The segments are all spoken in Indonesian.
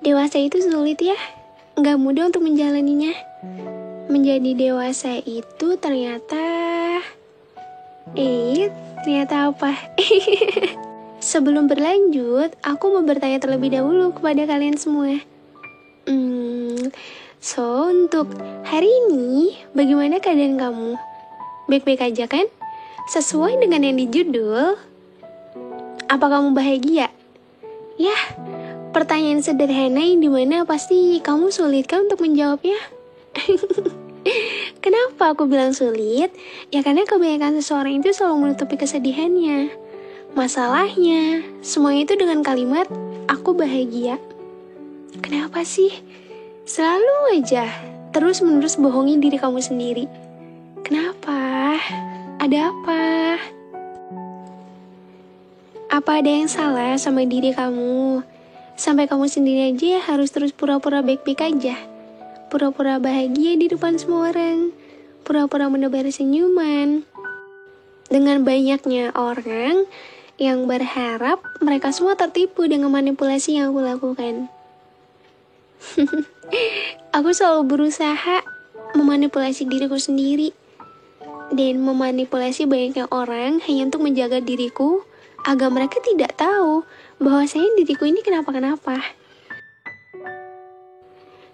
Dewasa itu sulit ya, nggak mudah untuk menjalaninya. Menjadi dewasa itu ternyata apa? Sebelum berlanjut, aku mau bertanya terlebih dahulu kepada kalian semua. Untuk hari ini, bagaimana keadaan kamu? Baik-baik aja kan? Sesuai dengan yang di judul, apa kamu bahagia? Yah, pertanyaan sederhana yang dimana pasti kamu sulit kan untuk menjawabnya? Kenapa aku bilang sulit? Ya karena kebanyakan seseorang itu selalu menutupi kesedihannya, masalahnya, semuanya itu dengan kalimat, aku bahagia. Kenapa sih? Selalu aja, terus-menerus bohongi diri kamu sendiri. Kenapa? Ada apa? Apa ada yang salah sama diri kamu? Sampai kamu sendiri aja harus terus pura-pura baik-baik aja. Pura-pura bahagia di depan semua orang. Pura-pura menebar senyuman. Dengan banyaknya orang yang berharap mereka semua tertipu dengan manipulasi yang aku lakukan. Aku selalu berusaha memanipulasi diriku sendiri. Dan memanipulasi banyaknya orang hanya untuk menjaga diriku agar mereka tidak tahu bahwasanya diriku ini kenapa-kenapa.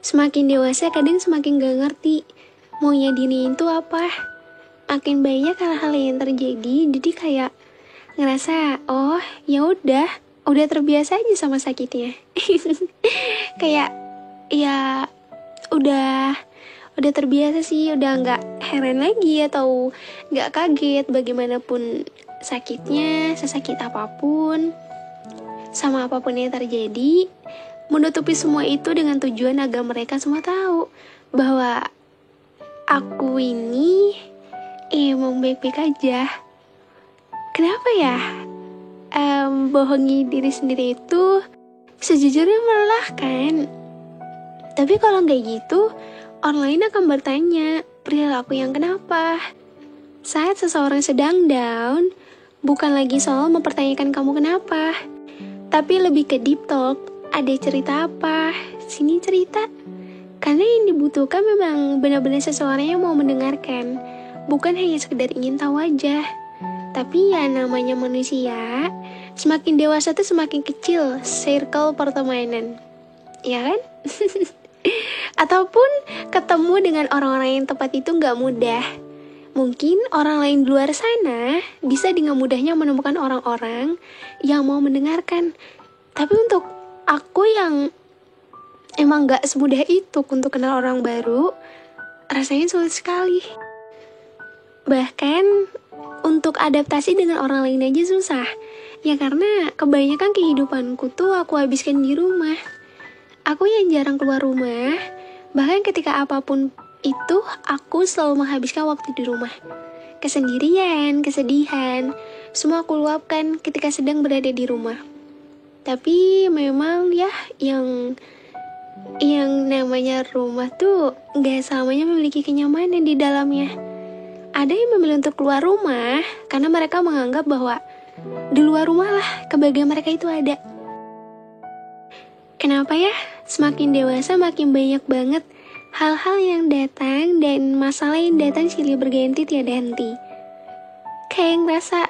Semakin dewasa kadang semakin gak ngerti maunya diri itu apa. Makin banyak hal-hal yang terjadi, jadi kayak ngerasa oh ya udah terbiasa aja sama sakitnya. Kayak ya udah terbiasa sih, udah nggak heran lagi atau nggak kaget bagaimanapun sakitnya, sesakit apapun, sama apapun yang terjadi, menutupi semua itu dengan tujuan agar mereka semua tahu bahwa aku ini emang baik-baik aja. Kenapa ya? Bohongi diri sendiri itu sejujurnya melelahkan. Tapi kalau nggak gitu, orang lain akan bertanya, perilaku yang kenapa? Saat seseorang sedang down, bukan lagi soal mempertanyakan kamu kenapa, tapi lebih ke deep talk. Ada cerita apa? Sini cerita. Karena yang dibutuhkan memang benar-benar seseorang yang mau mendengarkan, bukan hanya sekedar ingin tahu aja. Tapi ya namanya manusia, semakin dewasa tuh semakin kecil circle pertemanan. Ya kan? Ataupun ketemu dengan orang-orang yang tepat itu gak mudah. Mungkin orang lain di luar sana bisa dengan mudahnya menemukan orang-orang yang mau mendengarkan. Tapi untuk aku yang emang gak semudah itu untuk kenal orang baru, rasanya sulit sekali. Bahkan untuk adaptasi dengan orang lain aja susah. Ya karena kebanyakan kehidupanku tuh aku habiskan di rumah. Aku yang jarang keluar rumah, bahkan ketika apapun itu, aku selalu menghabiskan waktu di rumah. Kesendirian, kesedihan, semua aku luapkan ketika sedang berada di rumah. Tapi memang ya, yang namanya rumah tuh gak selamanya memiliki kenyamanan di dalamnya. Ada yang memilih untuk keluar rumah karena mereka menganggap bahwa di luar rumah lah kebahagiaan mereka itu ada. Kenapa ya? Semakin dewasa makin banyak banget hal-hal yang datang dan masalah yang datang silih berganti tiada henti. Kayak ngerasa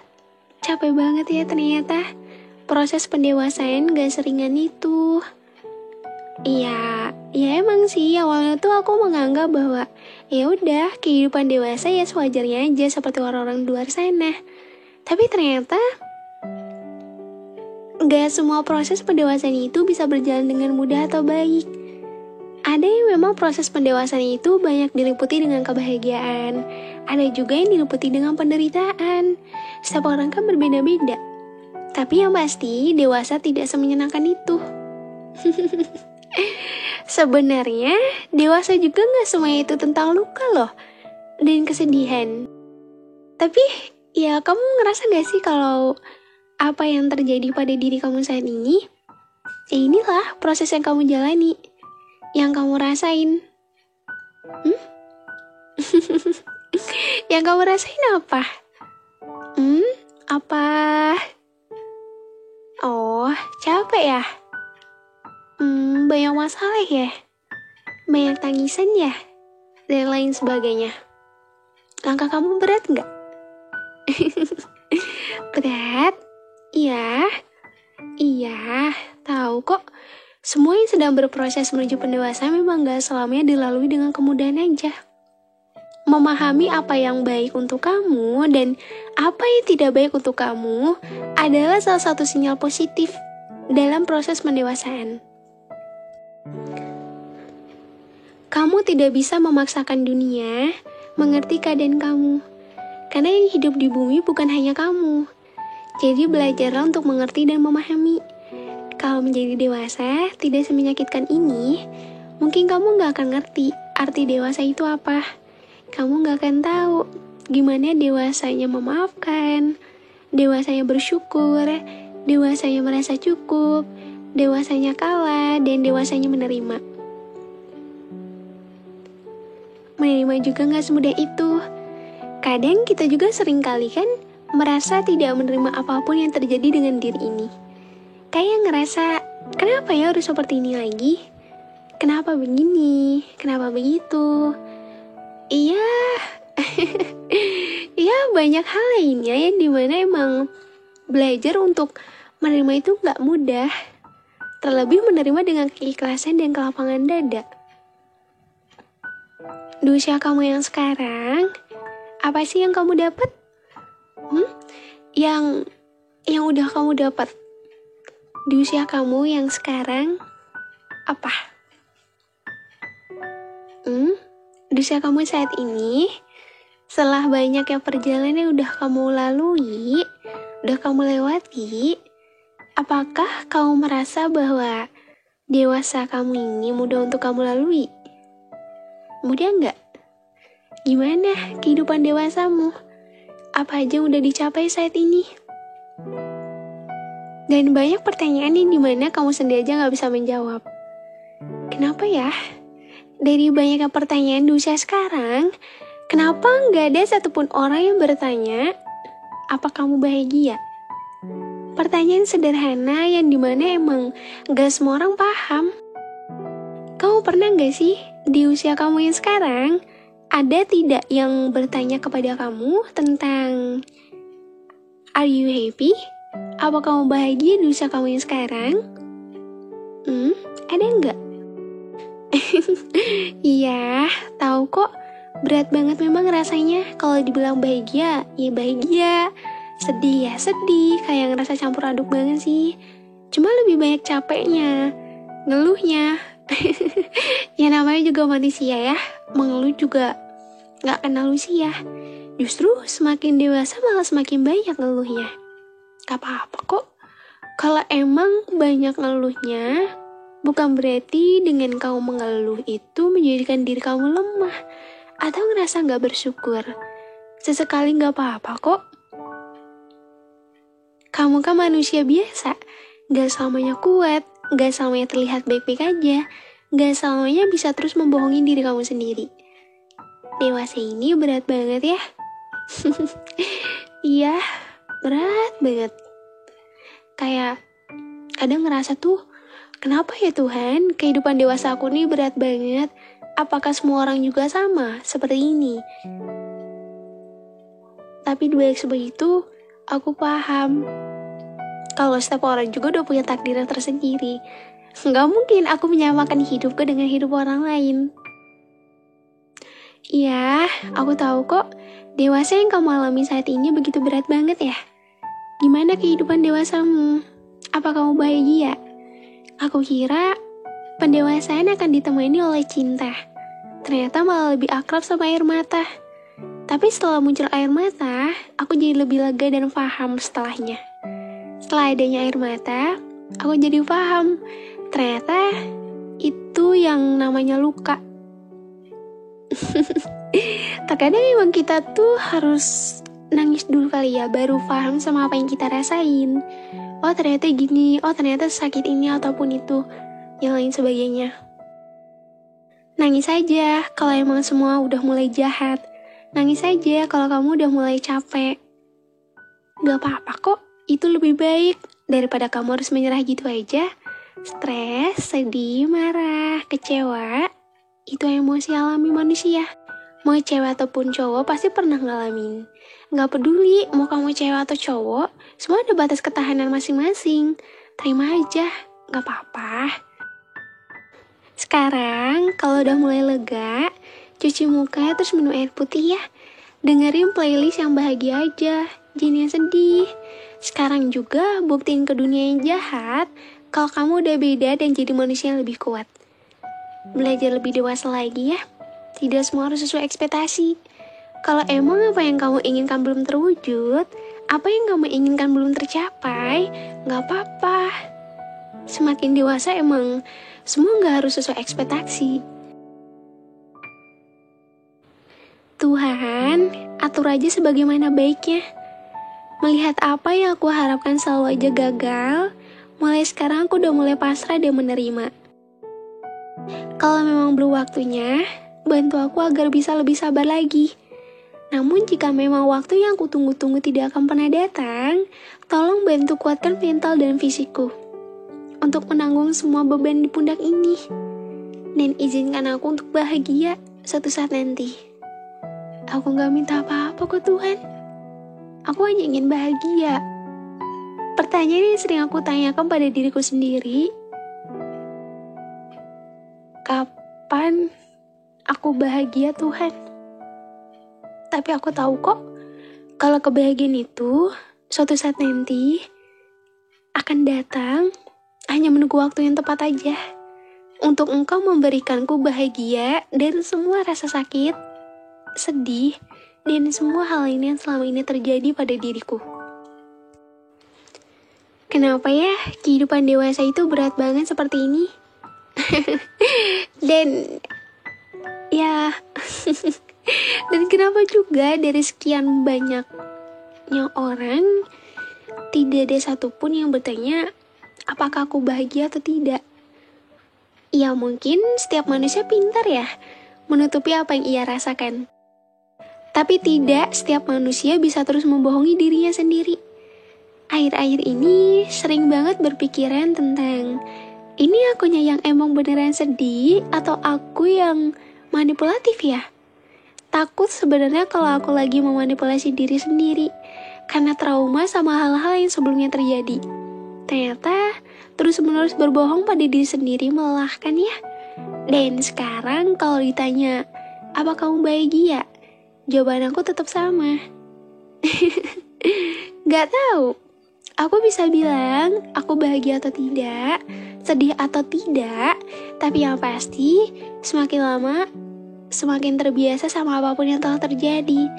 capek banget ya ternyata. Proses pendewasaan gak seringan itu. Iya, ya emang sih awalnya tuh aku menganggap bahwa ya udah kehidupan dewasa ya sewajarnya aja seperti orang-orang di luar sana. Tapi ternyata gak semua proses pendewasaan itu bisa berjalan dengan mudah atau baik. Ada yang memang proses pendewasaan itu banyak diliputi dengan kebahagiaan. Ada juga yang diliputi dengan penderitaan. Setiap orang kan berbeda-beda. Tapi yang pasti dewasa tidak semenyenangkan itu. Sebenarnya dewasa juga gak semuanya itu tentang luka loh, dan kesedihan. Tapi ya kamu ngerasa gak sih kalau apa yang terjadi pada diri kamu saat ini, ya inilah proses yang kamu jalani, yang kamu rasain. Yang kamu rasain apa? Apa? Oh, capek ya? banyak masalah ya, banyak tangisan ya, dan lain sebagainya. Langkah kamu berat nggak? Berat? Iya, iya, tahu kok. Semua yang sedang berproses menuju pendewasaan memang gak selamanya dilalui dengan kemudahan aja. Memahami apa yang baik untuk kamu dan apa yang tidak baik untuk kamu adalah salah satu sinyal positif dalam proses pendewasaan. Kamu tidak bisa memaksakan dunia mengerti keadaan kamu, karena yang hidup di bumi bukan hanya kamu. Jadi belajarlah untuk mengerti dan memahami. Kalau menjadi dewasa tidak semenyakitkan ini, mungkin kamu gak akan ngerti arti dewasa itu apa. Kamu gak akan tahu gimana dewasanya memaafkan, dewasanya bersyukur, dewasanya merasa cukup, dewasanya kalah, dan dewasanya menerima. Menerima juga gak semudah itu. Kadang kita juga seringkali kan merasa tidak menerima apapun yang terjadi dengan diri ini. Kayak ngerasa, kenapa ya harus seperti ini lagi? Kenapa begini? Kenapa begitu? Iya, iya banyak hal lainnya yang dimana emang belajar untuk menerima itu gak mudah. Terlebih menerima dengan keikhlasan dan kelapangan dada. Di usia kamu yang sekarang, apa sih yang kamu dapat? Yang udah kamu dapat di usia kamu yang sekarang apa? Di usia kamu saat ini, setelah banyak yang perjalanan yang udah kamu lalui, udah kamu lewati, apakah kamu merasa bahwa dewasa kamu ini mudah untuk kamu lalui? Mudah nggak? Gimana kehidupan dewasamu? Apa aja yang udah dicapai saat ini? Dan banyak pertanyaan yang dimana kamu sendiri aja gak bisa menjawab. Kenapa ya? Dari banyaknya pertanyaan di usia sekarang, kenapa gak ada satupun orang yang bertanya, apa kamu bahagia? Pertanyaan sederhana yang dimana emang gak semua orang paham. Kamu pernah gak sih di usia kamu yang sekarang, ada tidak yang bertanya kepada kamu tentang are you happy? Apa kamu bahagia di usia kamu yang sekarang? Ada nggak? Iya, tahu kok. Berat banget memang rasanya kalau dibilang bahagia, ya bahagia. Sedih ya sedih, kayak ngerasa campur aduk banget sih. Cuma lebih banyak capeknya, ngeluhnya. Ya namanya juga manusia ya, mengeluh juga gak kenal usia. Justru semakin dewasa malah semakin banyak ngeluhnya. Gak apa-apa kok. Kalau emang banyak ngeluhnya, bukan berarti dengan kamu mengeluh itu menjadikan diri kamu lemah atau ngerasa gak bersyukur. Sesekali gak apa-apa kok. Kamu kan manusia biasa, gak selamanya kuat, gak selamanya terlihat baik-baik aja, gak selamanya bisa terus membohongi diri kamu sendiri. Dewasa ini berat banget ya. Iya, berat banget. Kayak kadang ngerasa tuh, kenapa ya Tuhan kehidupan dewasa aku nih berat banget? Apakah semua orang juga sama seperti ini? Tapi di balik sebegitu, aku paham kalau setiap orang juga udah punya takdir yang tersendiri. Gak mungkin aku menyamakan hidupku dengan hidup orang lain. Iya, aku tahu kok, dewasa yang kamu alami saat ini begitu berat banget ya. Gimana kehidupan dewasamu? Apa kamu bahagia? Aku kira pendewasaan akan ditemani oleh cinta. Ternyata malah lebih akrab sama air mata. Tapi setelah muncul air mata, aku jadi lebih lega dan paham setelahnya. Setelah adanya air mata, aku jadi paham. Ternyata itu yang namanya luka. Terkadang emang kita tuh harus nangis dulu kali ya, baru paham sama apa yang kita rasain. Oh ternyata gini, oh ternyata sakit ini ataupun itu, yang lain sebagainya. Nangis aja kalau emang semua udah mulai jahat. Nangis aja kalau kamu udah mulai capek. Gak apa-apa kok, itu lebih baik daripada kamu harus menyerah gitu aja. Stres, sedih, marah, kecewa, itu emosi alami manusia. Mau cewek ataupun cowok pasti pernah ngalamin. Gak peduli mau kamu cewek atau cowok, semua ada batas ketahanan masing-masing. Terima aja, gak apa-apa. Sekarang, kalau udah mulai lega, cuci muka terus minum air putih ya. Dengerin playlist yang bahagia aja, jangan yang sedih. Sekarang juga buktiin ke dunia yang jahat, kalau kamu udah beda dan jadi manusia yang lebih kuat. Belajar lebih dewasa lagi ya. Tidak semua harus sesuai ekspektasi. Kalau emang apa yang kamu inginkan belum terwujud, apa yang kamu inginkan belum tercapai, gak apa-apa. Semakin dewasa emang semua gak harus sesuai ekspektasi. Tuhan, atur aja sebagaimana baiknya. Melihat apa yang aku harapkan selalu aja gagal, mulai sekarang aku udah mulai pasrah dan menerima. Kalau memang belum waktunya, bantu aku agar bisa lebih sabar lagi. Namun jika memang waktu yang aku tunggu-tunggu tidak akan pernah datang, tolong bantu kuatkan mental dan fisikku untuk menanggung semua beban di pundak ini. Dan izinkan aku untuk bahagia suatu saat nanti. Aku gak minta apa-apa kok Tuhan. Aku hanya ingin bahagia. Pertanyaan yang sering aku tanyakan pada diriku sendiri, kapan aku bahagia Tuhan? Tapi aku tahu kok, kalau kebahagiaan itu suatu saat nanti akan datang, hanya menunggu waktu yang tepat aja. Untuk engkau memberikanku bahagia dan semua rasa sakit, sedih, dan semua hal ini yang selama ini terjadi pada diriku. Kenapa ya kehidupan dewasa itu berat banget seperti ini? Dan ya dan kenapa juga dari sekian banyaknya orang tidak ada satupun yang bertanya apakah aku bahagia atau tidak? Ya mungkin setiap manusia pintar ya menutupi apa yang ia rasakan. Tapi tidak setiap manusia bisa terus membohongi dirinya sendiri. Akhir-akhir ini sering banget berpikiran tentang ini akunya yang emang beneran sedih atau aku yang manipulatif ya? Takut sebenarnya kalau aku lagi memanipulasi diri sendiri karena trauma sama hal-hal yang sebelumnya terjadi. Ternyata terus-menerus berbohong pada diri sendiri melelahkan ya. Dan sekarang kalau ditanya, apa kamu bahagia? Jawaban aku tetap sama. Gak tahu. Aku bisa bilang aku bahagia atau tidak, sedih atau tidak, tapi yang pasti semakin lama semakin terbiasa sama apapun yang telah terjadi.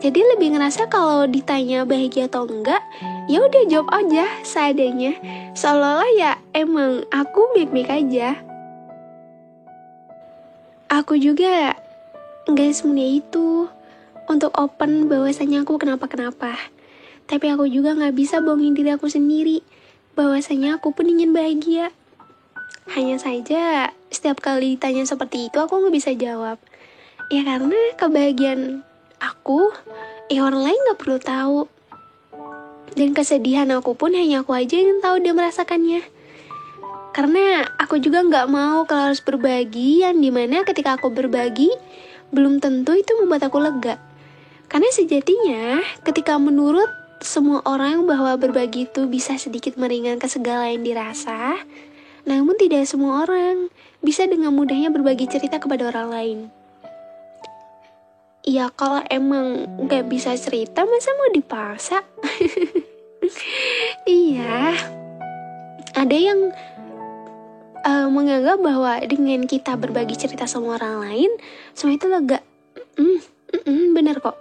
Jadi lebih ngerasa kalau ditanya bahagia atau enggak, ya udah jawab aja seadanya. Seolah-olah ya emang aku baik-baik aja. Aku juga enggak semuanya itu untuk open bahwasanya aku kenapa-kenapa. Tapi aku juga gak bisa bohongin diri aku sendiri bahwasanya aku pun ingin bahagia. Hanya saja setiap kali ditanya seperti itu aku gak bisa jawab. Ya karena kebahagiaan aku orang lain gak perlu tahu. Dan kesedihan aku pun hanya aku aja yang tahu dan merasakannya. Karena aku juga gak mau kalau harus berbagi, yang dimana ketika aku berbagi belum tentu itu membuat aku lega. Karena sejatinya ketika menurut semua orang bahwa berbagi itu bisa sedikit meringankan segala yang dirasa, namun tidak semua orang bisa dengan mudahnya berbagi cerita kepada orang lain. Ya kalau emang gak bisa cerita, masa mau dipaksa? Iya, ada yang menganggap bahwa dengan kita berbagi cerita sama orang lain, semua itu lega. Bener kok.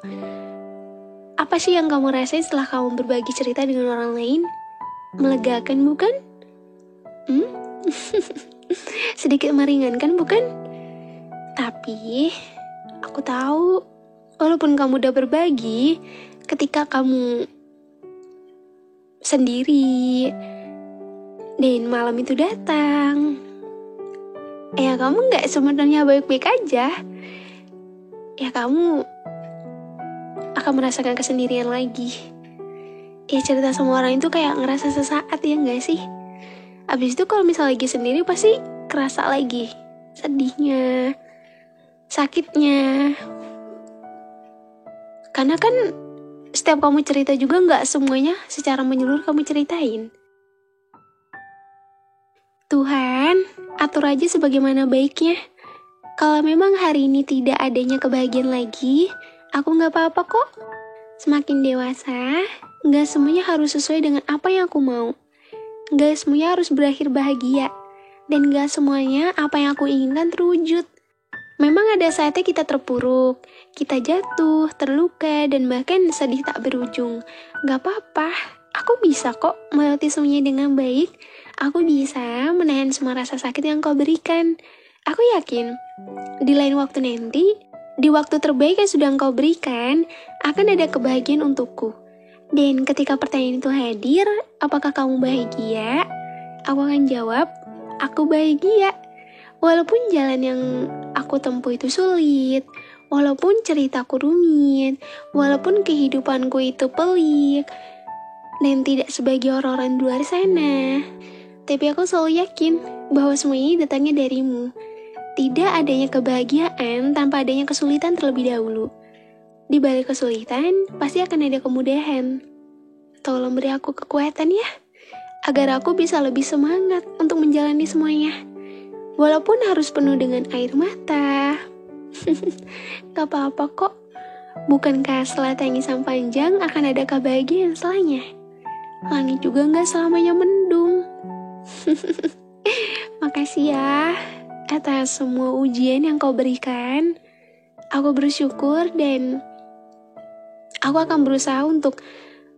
Apa sih yang kamu rasain setelah kamu berbagi cerita dengan orang lain? Melegakan bukan? Sedikit meringankan bukan? Tapi aku tahu, walaupun kamu udah berbagi, ketika kamu sendiri dan malam itu datang, ya kamu gak sebenarnya baik-baik aja. Ya kamu akan merasakan kesendirian lagi. Ya cerita sama orang itu kayak ngerasa sesaat ya gak sih? Abis itu kalau misalnya lagi sendiri pasti kerasa lagi sedihnya, sakitnya. Karena kan setiap kamu cerita juga gak semuanya secara menyeluruh kamu ceritain. Tuhan, atur aja sebagaimana baiknya. Kalau memang hari ini tidak adanya kebahagiaan lagi, aku gak apa-apa kok. Semakin dewasa, gak semuanya harus sesuai dengan apa yang aku mau. Gak semuanya harus berakhir bahagia. Dan gak semuanya apa yang aku inginkan terwujud. Memang ada saatnya kita terpuruk, kita jatuh, terluka, dan bahkan sedih tak berujung. Gak apa-apa, aku bisa kok melewati semuanya dengan baik. Aku bisa menahan semua rasa sakit yang kau berikan. Aku yakin, di lain waktu nanti, di waktu terbaik yang sudah engkau berikan, akan ada kebahagiaan untukku. Dan ketika pertanyaan itu hadir, apakah kamu bahagia? Aku akan jawab, aku bahagia. Walaupun jalan yang aku tempuh itu sulit, walaupun ceritaku rumit, walaupun kehidupanku itu pelik, dan tidak sebagai orang-orang di luar sana. Tapi aku selalu yakin bahwa semua ini datangnya darimu. Tidak adanya kebahagiaan tanpa adanya kesulitan terlebih dahulu. Di balik kesulitan, pasti akan ada kemudahan. Tolong beri aku kekuatan ya, agar aku bisa lebih semangat untuk menjalani semuanya. Walaupun harus penuh dengan air mata. Gak apa-apa kok. Bukankah setelah tangisan panjang akan ada kebahagiaan setelahnya? Langit juga gak selamanya mendung. Makasih ya atas semua ujian yang kau berikan. Aku bersyukur dan aku akan berusaha untuk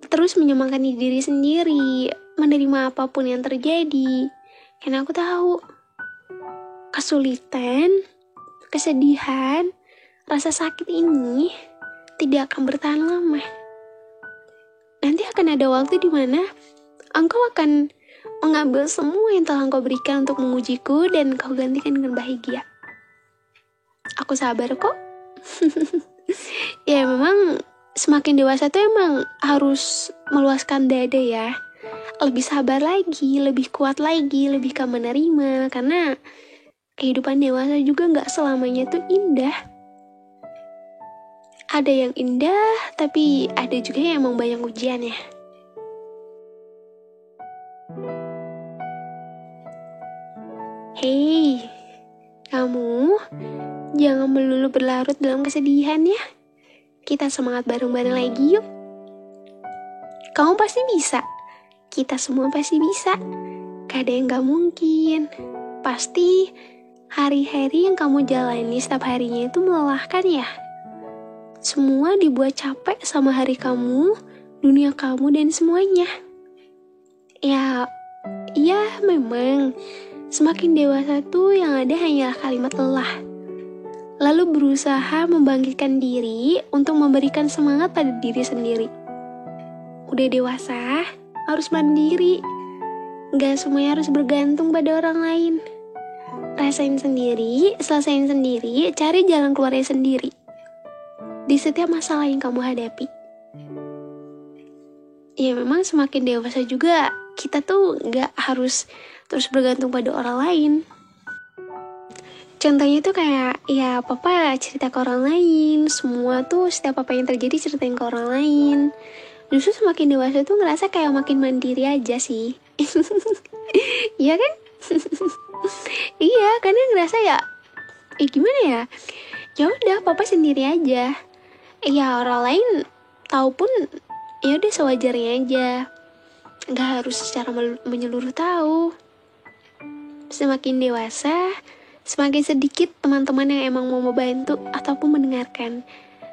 terus menyemangati diri sendiri, menerima apapun yang terjadi. Karena aku tahu kesulitan, kesedihan, rasa sakit ini tidak akan bertahan lama. Nanti akan ada waktu di mana engkau akan mengambil semua yang telah engkau berikan untuk mengujiku dan kau gantikan dengan bahagia. Aku sabar kok. Ya memang semakin dewasa tuh emang harus meluaskan dada ya. Lebih sabar lagi, lebih kuat lagi, lebih ke menerima. Karena kehidupan dewasa juga gak selamanya tuh indah. Ada yang indah, tapi ada juga yang emang banyak ujiannya. Hei, kamu jangan melulu berlarut dalam kesedihan ya. Kita semangat bareng-bareng lagi yuk. Kamu pasti bisa. Kita semua pasti bisa. Gak ada yang gak mungkin. Pasti hari-hari yang kamu jalani setiap harinya itu melelahkan ya. Semua dibuat capek sama hari kamu, dunia kamu, dan semuanya. Ya, iya memang semakin dewasa tuh yang ada hanyalah kalimat lelah. Lalu berusaha membangkitkan diri untuk memberikan semangat pada diri sendiri. Udah dewasa, harus mandiri. Gak semuanya harus bergantung pada orang lain. Rasain sendiri, selesain sendiri, cari jalan keluarnya sendiri. Di setiap masalah yang kamu hadapi. Ya memang semakin dewasa juga, kita tuh gak harus terus bergantung pada orang lain. Contohnya tuh kayak, ya papa cerita ke orang lain, semua tuh setiap apa yang terjadi ceritain ke orang lain. Justru semakin dewasa tuh ngerasa kayak makin mandiri aja sih. Iya kan? Iya, karena ngerasa ya, gimana ya? Ya udah, papa sendiri aja. Ya orang lain tahu pun, ya udah sewajarnya aja. Gak harus secara menyeluruh tahu. Semakin dewasa, semakin sedikit teman-teman yang emang mau membantu ataupun mendengarkan.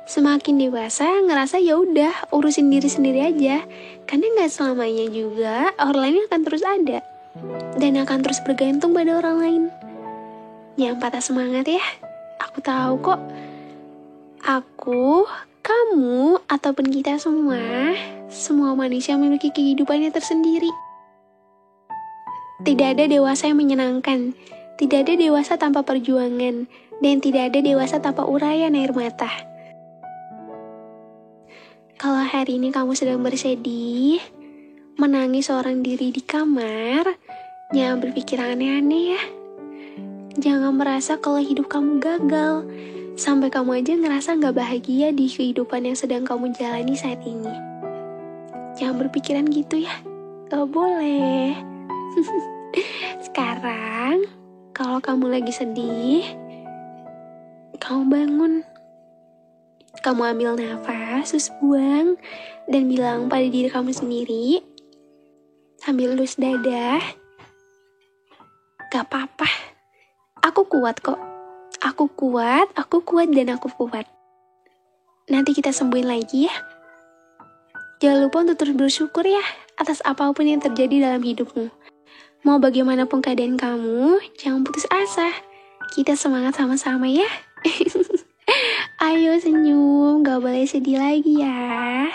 Semakin dewasa ngerasa ya udah urusin diri sendiri aja. Karena nggak selamanya juga orang lain akan terus ada dan akan terus bergantung pada orang lain. Jangan patah semangat ya. Aku tahu kok. Aku, kamu, ataupun kita semua manusia memiliki kehidupannya tersendiri. Tidak ada dewasa yang menyenangkan. Tidak ada dewasa tanpa perjuangan. Dan tidak ada dewasa tanpa uraian air mata. Kalau hari ini kamu sedang bersedih, menangis seorang diri di kamar, Jangan berpikir aneh-aneh ya. Jangan merasa kalau hidup kamu gagal, sampai kamu aja ngerasa gak bahagia di kehidupan yang sedang kamu jalani saat ini. Jangan berpikiran gitu ya, gak boleh. Sekarang, kalau kamu lagi sedih, kamu bangun. Kamu ambil nafas, terus buang, dan bilang pada diri kamu sendiri, sambil lus dada, gak apa-apa, aku kuat kok. Aku kuat, dan aku kuat. Nanti kita sembuhin lagi ya. Jangan lupa untuk terus bersyukur ya, atas apapun yang terjadi dalam hidupmu. Mau bagaimanapun keadaan kamu, jangan putus asa. Kita semangat sama-sama ya. Ayo senyum, gak boleh sedih lagi ya.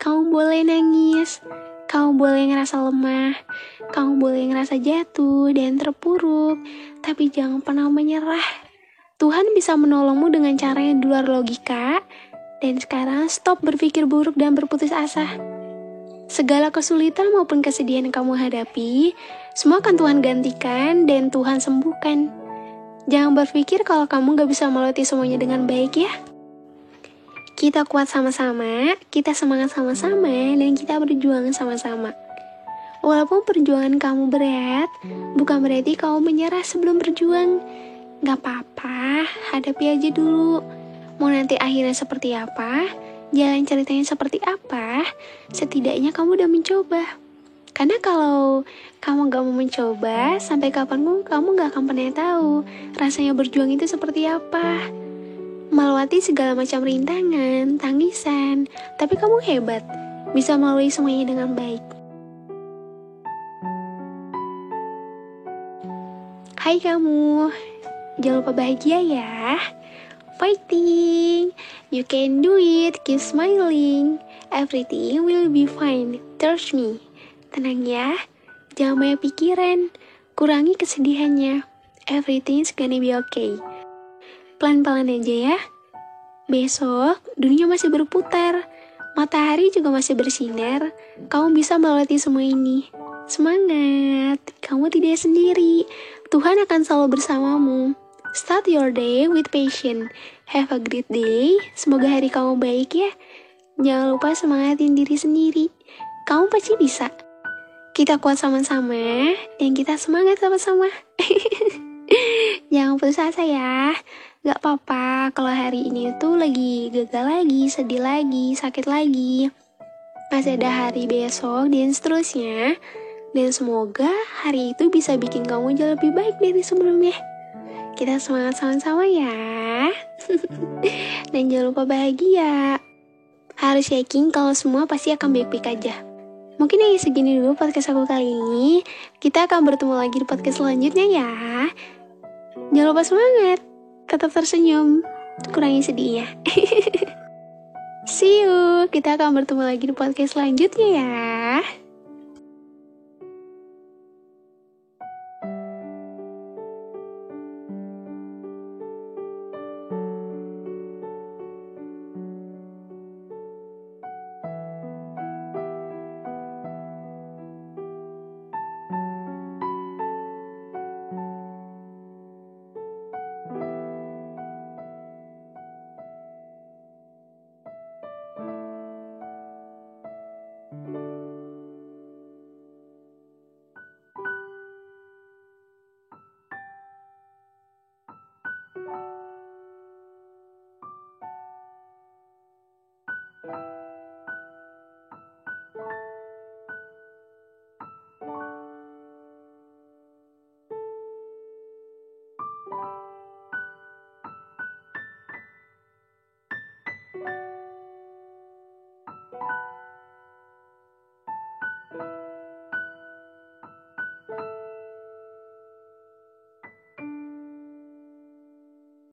Kamu boleh nangis, kamu boleh ngerasa lemah, kamu boleh ngerasa jatuh dan terpuruk, tapi jangan pernah menyerah. Tuhan bisa menolongmu dengan cara yang di luar logika, dan sekarang stop berpikir buruk dan berputus asa. Segala kesulitan maupun kesedihan yang kamu hadapi, semua akan Tuhan gantikan dan Tuhan sembuhkan. Jangan berpikir kalau kamu gak bisa melewati semuanya dengan baik ya. Kita kuat sama-sama, kita semangat sama-sama, dan kita berjuang sama-sama. Walaupun perjuangan kamu berat, bukan berarti kamu menyerah sebelum berjuang. Gak apa-apa, hadapi aja dulu. Mau nanti akhirnya seperti apa, jalan ceritanya seperti apa, setidaknya kamu udah mencoba. Karena kalau kamu gak mau mencoba, sampai kapanpun kamu gak akan pernah tahu rasanya berjuang itu seperti apa. Melewati segala macam rintangan, tangisan, tapi kamu hebat, bisa melalui semuanya dengan baik. Hai kamu, jangan lupa bahagia ya. Fighting, you can do it, keep smiling, everything will be fine, trust me. Tenang ya, jangan banyak pikiran, kurangi kesedihannya, everything's gonna be okay. Pelan-pelan aja ya. Besok, dunia masih berputar, matahari juga masih bersinar, kamu bisa melewati semua ini. Semangat, kamu tidak sendiri, Tuhan akan selalu bersamamu. Start your day with passion. Have a great day. Semoga hari kamu baik ya. Jangan lupa semangatin diri sendiri. Kamu pasti bisa. Kita kuat sama-sama dan kita semangat sama-sama. Jangan putus asa ya. Gak apa-apa kalau hari ini tuh lagi gagal lagi, sedih lagi, sakit lagi. Masih ada hari besok dan seterusnya. Dan semoga hari itu bisa bikin kamu jauh lebih baik dari sebelumnya. Kita semangat sama-sama ya. Dan jangan lupa bahagia. Harus yakin kalau semua pasti akan baik-baik aja. Mungkin ya segini dulu podcast aku kali ini. Kita akan bertemu lagi di podcast selanjutnya ya. Jangan lupa semangat. Tetap tersenyum. Kurangi sedihnya. See you. Kita akan bertemu lagi di podcast selanjutnya ya.